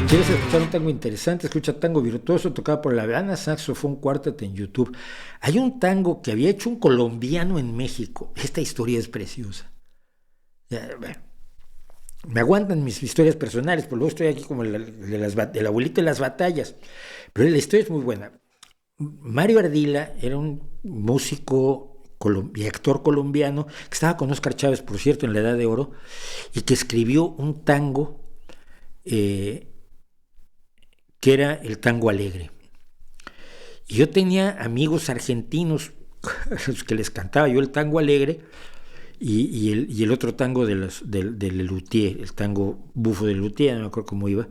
¿Quieres escuchar un tango interesante? Escucha Tango Virtuoso, tocado por La Habana Saxophone Quartet en YouTube. Hay un tango que había hecho un colombiano en México. Esta historia es preciosa. Bueno, me aguantan mis historias personales, porque luego estoy aquí como el abuelito de las batallas. Pero la historia es muy buena. Mario Ardila era un músico y actor colombiano que estaba con Óscar Chávez, por cierto, en la Edad de Oro, y que escribió un tango que era el tango alegre. Y yo tenía amigos argentinos a los que les cantaba yo el tango alegre y el otro tango del Lelutier, el tango bufo de Lelutier, no me acuerdo cómo iba.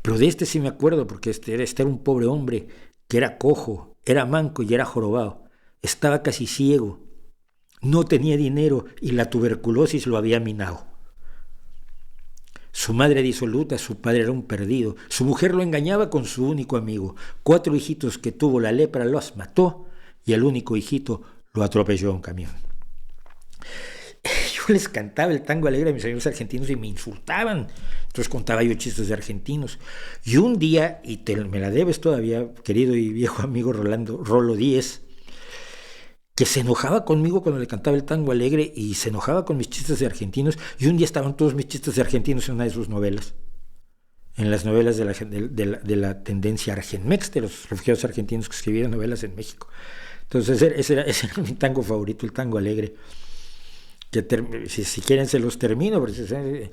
Pero de este sí me acuerdo, porque este era un pobre hombre que era cojo, era manco y era jorobado. Estaba casi ciego, no tenía dinero y la tuberculosis lo había minado. Su madre disoluta, su padre era un perdido. Su mujer lo engañaba con su único amigo. 4 hijitos que tuvo la lepra los mató y el único hijito lo atropelló a un camión. Yo les cantaba el tango alegre a mis amigos argentinos y me insultaban. Entonces contaba yo chistes de argentinos. Y un día, y me la debes todavía, querido y viejo amigo Rolo Díez, que se enojaba conmigo cuando le cantaba el tango alegre y se enojaba con mis chistes de argentinos, y un día estaban todos mis chistes de argentinos en una de sus novelas, en las novelas de la tendencia Argenmex, de los refugiados argentinos que escribían novelas en México. Entonces ese era mi tango favorito, el tango alegre, que si quieren se los termino, porque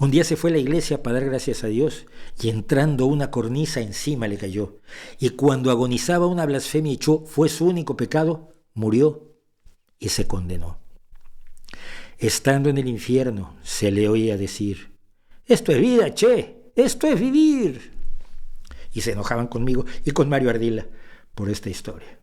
un día se fue a la iglesia para dar gracias a Dios y entrando una cornisa encima le cayó. Y cuando agonizaba una blasfemia echó, fue su único pecado, murió y se condenó. Estando en el infierno se le oía decir, esto es vida, che, esto es vivir. Y se enojaban conmigo y con Mario Ardila por esta historia.